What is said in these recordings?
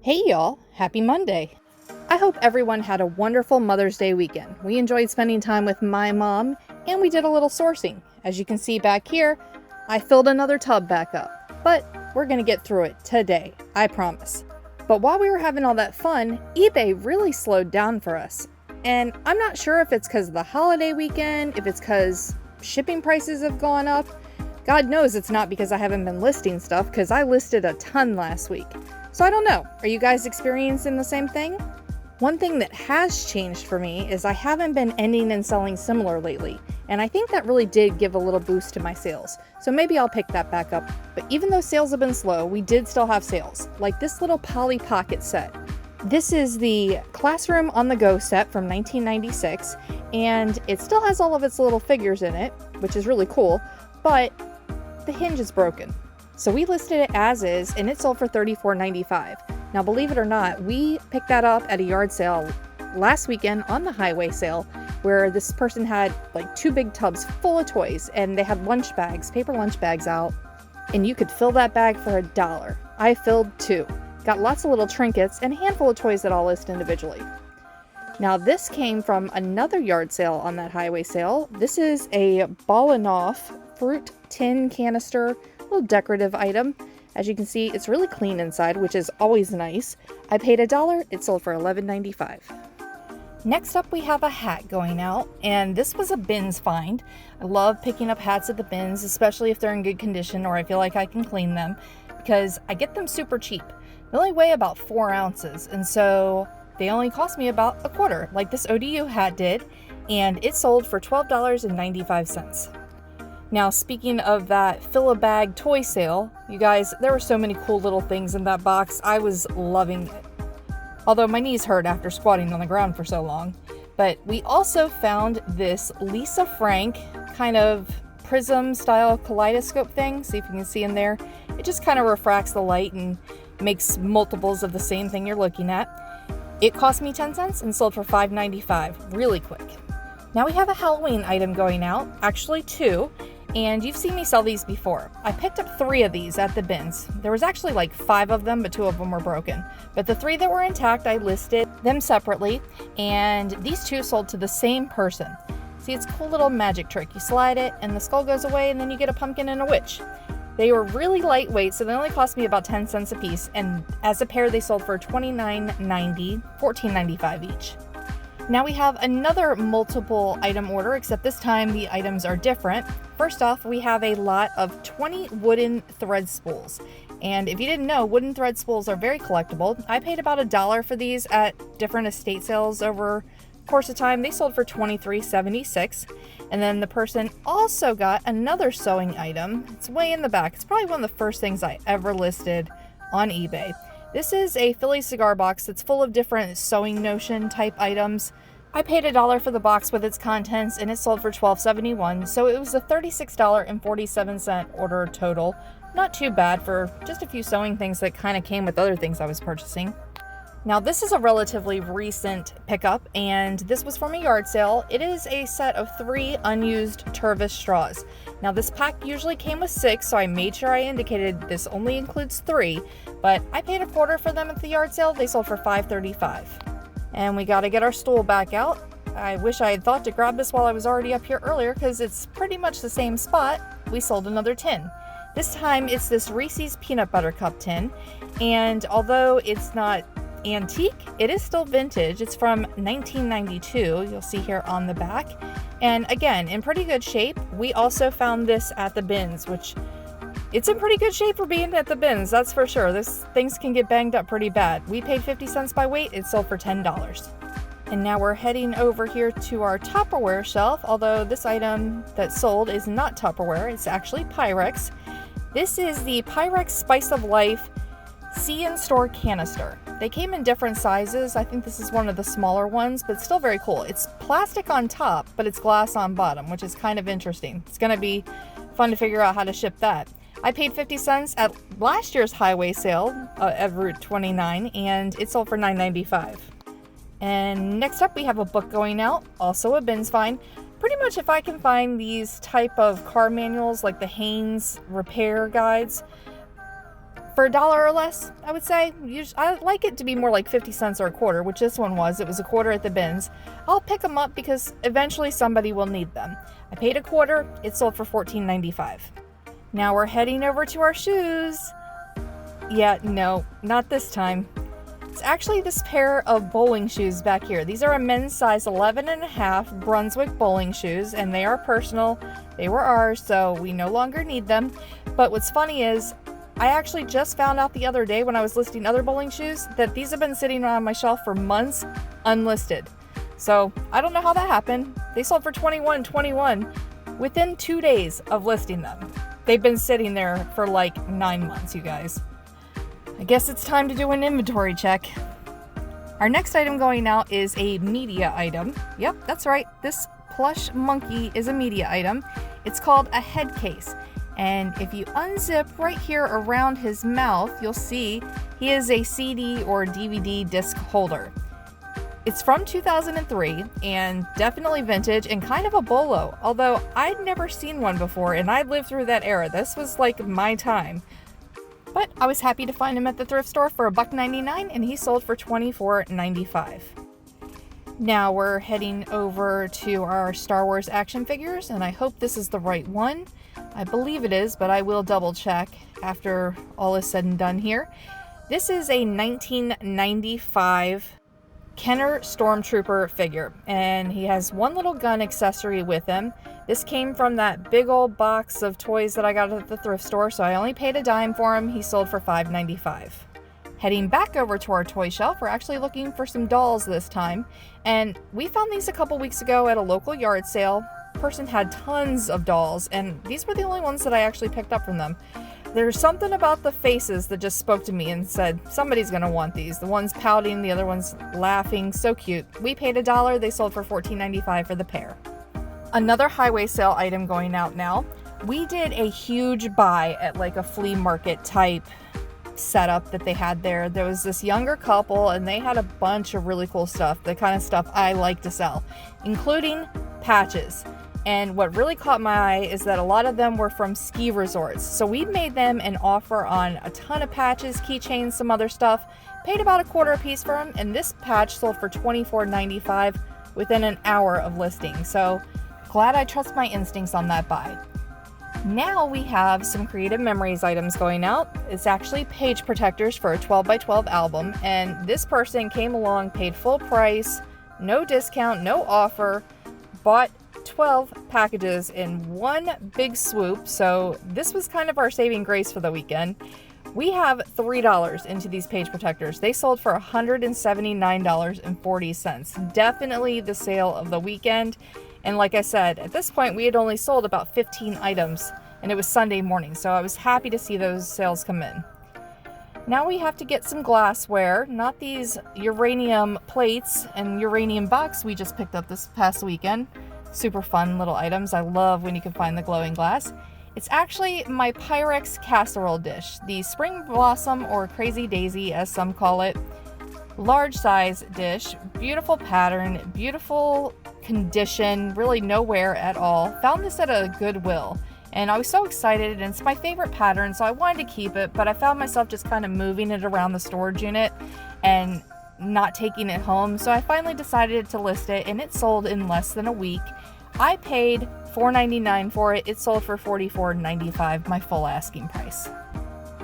Hey y'all, happy Monday. I hope everyone had a wonderful Mother's Day weekend. We enjoyed spending time with my mom and we did a little sourcing. As you can see back here, I filled another tub back up, but we're gonna get through it today, I promise. But while we were having all that fun, eBay really slowed down for us. And I'm not sure if it's because of the holiday weekend, if it's because shipping prices have gone up. God knows it's not because I haven't been listing stuff, because I listed a ton last week. So I don't know, are you guys experiencing the same thing? One thing that has changed for me is I haven't been ending and selling similar lately, and I think that really did give a little boost to my sales. So maybe I'll pick that back up. But even though sales have been slow, we did still have sales, like this little Polly Pocket set. This is the Classroom on the Go set from 1996, and it still has all of its little figures in it, which is really cool, but the hinge is broken. So we listed it as is, and it sold for $34.95. Now, believe it or not, we picked that up at a yard sale last weekend on the highway sale, where this person had like 2 big tubs full of toys, and they had lunch bags, paper lunch bags out, and you could fill that bag for $1. I filled 2. Got lots of little trinkets and a handful of toys that I'll list individually. Now, this came from another yard sale on that highway sale. This is a Ballin' Off fruit tin canister, little decorative item. As you can see, it's really clean inside, which is always nice. I paid $1, it sold for $11.95. Next up, we have a hat going out, and this was a bins find. I love picking up hats at the bins, especially if they're in good condition or I feel like I can clean them, because I get them super cheap. They only weigh about 4 ounces, and so they only cost me about a quarter, like this ODU hat did, and it sold for $12.95. Now, speaking of that fill-a-bag toy sale, you guys, there were so many cool little things in that box. I was loving it. Although my knees hurt after squatting on the ground for so long. But we also found this Lisa Frank kind of prism-style kaleidoscope thing. See if you can see in there. It just kind of refracts the light and makes multiples of the same thing you're looking at. It cost me 10 cents and sold for $5.95. Really quick. Now we have a Halloween item going out. Actually 2. And you've seen me sell these before. I picked up 3 of these at the bins. There was actually like 5 of them, but 2 of them were broken. But the 3 that were intact, I listed them separately, and these 2 sold to the same person. See, it's a cool little magic trick. You slide it, and the skull goes away, and then you get a pumpkin and a witch. They were really lightweight, so they only cost me about 10 cents a piece, and as a pair, they sold for $29.90, $14.95 each. Now we have another multiple item order, except this time the items are different. First off, we have a lot of 20 wooden thread spools. And if you didn't know, wooden thread spools are very collectible. I paid about $1 for these at different estate sales over the course of time. They sold for $23.76. And then the person also got another sewing item. It's way in the back. It's probably one of the first things I ever listed on eBay. This is a Philly cigar box that's full of different sewing notion type items. I paid $1 for the box with its contents, and it sold for $12.71, so it was a $36.47 order total. Not too bad for just a few sewing things that kind of came with other things I was purchasing. Now, this is a relatively recent pickup, and this was from a yard sale. It is a set of 3 unused Tervis straws. Now, this pack usually came with 6, so I made sure I indicated this only includes 3, but I paid a quarter for them at the yard sale. They sold for $5.35. And we got to get our stool back out. I wish I had thought to grab this while I was already up here earlier, because it's pretty much the same spot. We sold another tin. This time, it's this Reese's Peanut Butter Cup tin, and although it's not antique, it is still vintage. It's from 1992, you'll see here on the back, and again, in pretty good shape. We also found this at the bins, which it's in pretty good shape for being at the bins, that's for sure. Things can get banged up pretty bad. We paid 50 cents by weight. It sold for $10. And now we're heading over here to our Tupperware shelf, although this item that sold is not Tupperware, it's actually Pyrex. This is the Pyrex Spice of Life See in Store canister. They came in different sizes. I think this is one of the smaller ones, but still very cool. It's plastic on top, but it's glass on bottom, which is kind of interesting. It's going to be fun to figure out how to ship that. I paid 50 cents at last year's highway sale at Route 29, and it sold for $9.95. And next up, we have a book going out, also a bins find. Pretty much if I can find these type of car manuals, like the Haynes repair guides, For $1 or less, I would say. I like it to be more like 50 cents or a quarter, which this one was. It was a quarter at the bins. I'll pick them up because eventually somebody will need them. I paid a quarter. It sold for $14.95. Now we're heading over to our shoes. Yeah, no, not this time. It's actually this pair of bowling shoes back here. These are a men's size 11.5 Brunswick bowling shoes, and they are personal. They were ours, so we no longer need them. But what's funny is, I actually just found out the other day when I was listing other bowling shoes that these have been sitting on my shelf for months unlisted. So I don't know how that happened. They sold for $21.21 within 2 days of listing them. They've been sitting there for like 9 months, you guys. I guess it's time to do an inventory check. Our next item going out is a media item. Yep, that's right. This plush monkey is a media item. It's called a head case. And if you unzip right here around his mouth, you'll see he is a CD or DVD disc holder. It's from 2003 and definitely vintage and kind of a bolo, although I'd never seen one before and I lived through that era. This was like my time. But I was happy to find him at the thrift store for $1.99 and he sold for $24.95. Now we're heading over to our Star Wars action figures, and I hope this is the right one. I believe it is, but I will double check after all is said and done here. This is a 1995 Kenner Stormtrooper figure, and he has one little gun accessory with him. This came from that big old box of toys that I got at the thrift store, so I only paid a dime for him. He sold for $5.95. Heading back over to our toy shelf, we're actually looking for some dolls this time, and we found these a couple weeks ago at a local yard sale. Person had tons of dolls, and these were the only ones that I actually picked up from them. There's something about the faces that just spoke to me and said, somebody's gonna want these. The one's pouting, the other one's laughing, so cute. We paid $1, they sold for $14.95 for the pair. Another highway sale item going out now. We did a huge buy at like a flea market type setup that they had there. There was this younger couple and they had a bunch of really cool stuff, the kind of stuff I like to sell, including patches. And what really caught my eye is that a lot of them were from ski resorts. So we made them an offer on a ton of patches, keychains, some other stuff, paid about a quarter a piece for them, and this patch sold for $24.95 within an hour of listing. So glad I trust my instincts on that buy. Now we have some Creative Memories items going out. It's actually page protectors for a 12x12 album, and this person came along, paid full price, no discount, no offer, bought 12 packages in one big swoop. So this was kind of our saving grace for the weekend. We have $3 into these page protectors. They sold for $179.40. Definitely the sale of the weekend. And like I said, at this point, we had only sold about 15 items, and it was Sunday morning, so I was happy to see those sales come in. Now we have to get some glassware, not these uranium plates and uranium box we just picked up this past weekend. Super fun little items. I love when you can find the glowing glass. It's actually my Pyrex casserole dish, the Spring Blossom or Crazy Daisy as some call it. Large size dish, beautiful pattern, beautiful condition, really no wear at all. Found this at a Goodwill and I was so excited, and it's my favorite pattern, so I wanted to keep it, but I found myself just kind of moving it around the storage unit and not taking it home. So I finally decided to list it, and it sold in less than a week. I paid $4.99 for it. It sold for $44.95, my full asking price.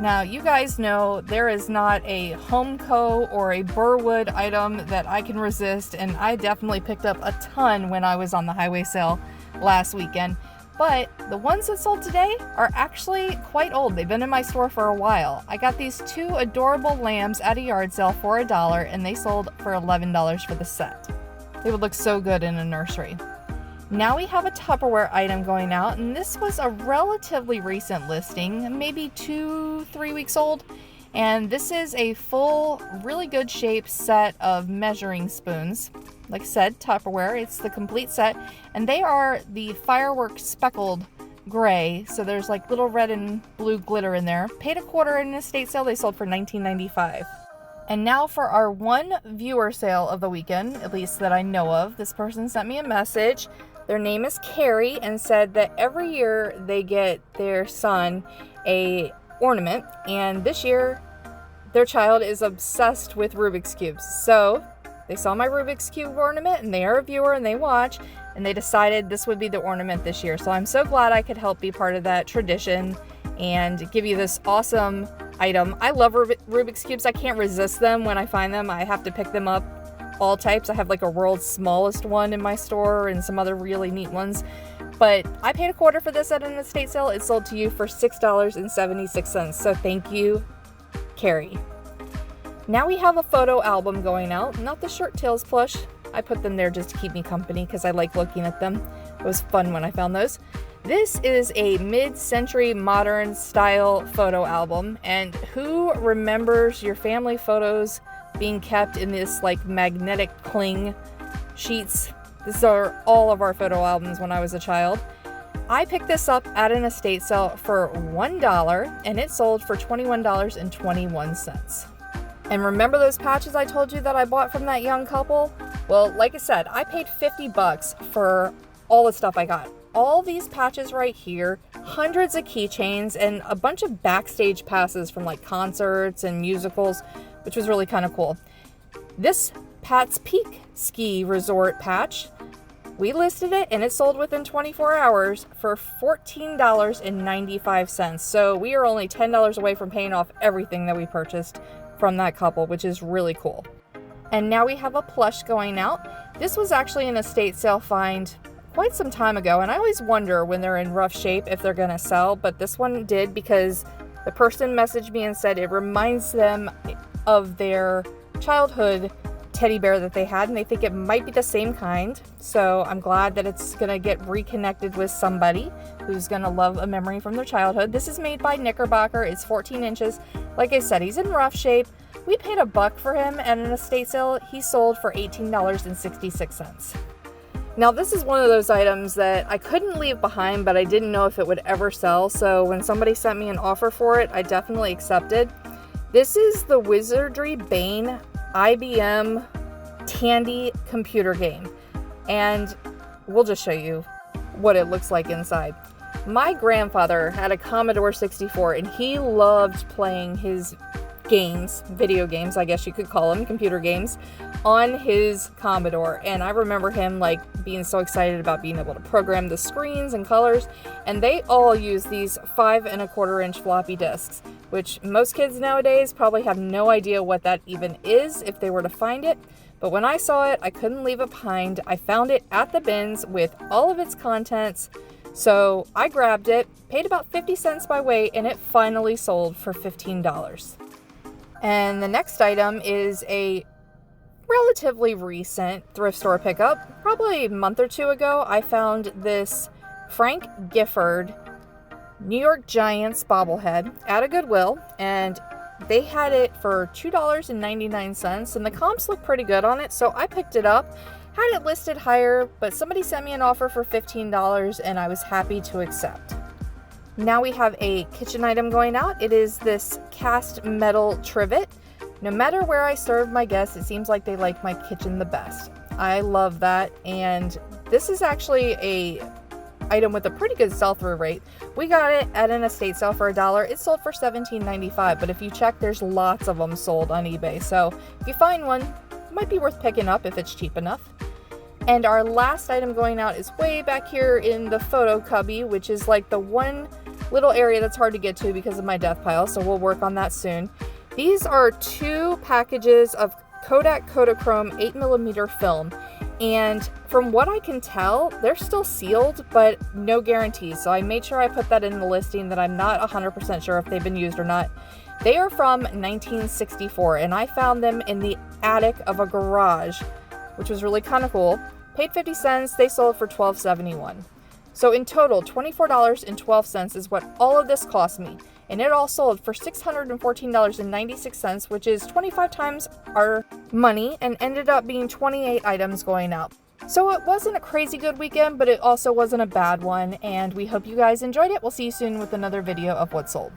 Now, you guys know there is not a Homeco or a Burwood item that I can resist, and I definitely picked up a ton when I was on the highway sale last weekend. But the ones that sold today are actually quite old. They've been in my store for a while. I got these two adorable lambs at a yard sale for $1, and they sold for $11 for the set. They would look so good in a nursery. Now we have a Tupperware item going out, and this was a relatively recent listing, maybe 2-3 weeks old. And this is a full, really good shape set of measuring spoons. Like I said, Tupperware, it's the complete set. And they are the fireworks speckled gray. So there's like little red and blue glitter in there. Paid $0.25 in an estate sale. They sold for $19.95. And now for our one viewer sale of the weekend, at least that I know of. This person sent me a message. Their name is Carrie and said that every year they get their son a ornament, and this year their child is obsessed with Rubik's Cubes. So they saw my Rubik's Cube ornament, and they are a viewer and they watch, and they decided this would be the ornament this year. So I'm so glad I could help be part of that tradition and give you this awesome item. I love Rubik's Cubes. I can't resist them when I find them. I have to pick them up, all types. I have like a world's smallest one in my store and some other really neat ones. But I paid $0.25 for this at an estate sale. It sold to you for $6.76. So thank you, Carrie. Now we have a photo album going out. Not the Shirt Tails plush. I put them there just to keep me company because I like looking at them. It was fun when I found those. This is a mid-century modern style photo album, and who remembers your family photos being kept in this like magnetic cling sheets? These are all of our photo albums when I was a child. I picked this up at an estate sale for $1, and it sold for $21.21. And remember those patches I told you that I bought from that young couple? Well, like I said, I paid $50 for all the stuff I got. All these patches right here, hundreds of keychains, and a bunch of backstage passes from like concerts and musicals, which was really kind of cool. This Pat's Peak ski resort patch, we listed it and it sold within 24 hours for $14.95. So we are only $10 away from paying off everything that we purchased from that couple, which is really cool. And now we have a plush going out. This was actually an estate sale find quite some time ago, and I always wonder when they're in rough shape if they're gonna sell, but this one did because the person messaged me and said it reminds them of their childhood teddy bear that they had, and they think it might be the same kind. So I'm glad that it's gonna get reconnected with somebody who's gonna love a memory from their childhood. This is made by Knickerbocker. It's 14 inches. Like I said, he's in rough shape. We paid $1 for him at an estate sale. He sold for $18.66. Now this is one of those items that I couldn't leave behind, but I didn't know if it would ever sell. So when somebody sent me an offer for it, I definitely accepted. This is the Wizardry Bane IBM Tandy computer game. And we'll just show you what it looks like inside. My grandfather had a Commodore 64 and he loved playing his games, video games, I guess you could call them, computer games, on his Commodore. And I remember him like being so excited about being able to program the screens and colors. And they all use these 5 1/4 inch floppy disks, which most kids nowadays probably have no idea what that even is if they were to find it. But when I saw it, I couldn't leave it behind. I found it at the bins with all of its contents. So I grabbed it, paid about 50 cents by weight, and it finally sold for $15. And the next item is a relatively recent thrift store pickup. Probably a month or two ago, I found this Frank Gifford New York Giants bobblehead at a Goodwill, and they had it for $2.99, and the comps look pretty good on it, so I picked it up. Had it listed higher, but somebody sent me an offer for $15, and I was happy to accept. Now we have a kitchen item going out. It is this cast metal trivet. No matter where I serve my guests, it seems like they like my kitchen the best. I love that, and this is actually a item with a pretty good sell-through rate. We got it at an estate sale for $1. It sold for $17.95, but if you check, there's lots of them sold on eBay. So if you find one, it might be worth picking up if it's cheap enough. And our last item going out is way back here in the photo cubby, which is like the one little area that's hard to get to because of my death pile, so we'll work on that soon. These are 2 packages of Kodak Kodachrome 8mm film, and from what I can tell, they're still sealed, but no guarantees, so I made sure I put that in the listing that I'm not 100% sure if they've been used or not. They are from 1964, and I found them in the attic of a garage, which was really kind of cool. Paid 50 cents, they sold for $12.71. So in total, $24.12 is what all of this cost me. And it all sold for $614.96, which is 25 times our money, and ended up being 28 items going out. So it wasn't a crazy good weekend, but it also wasn't a bad one. And we hope you guys enjoyed it. We'll see you soon with another video of what sold.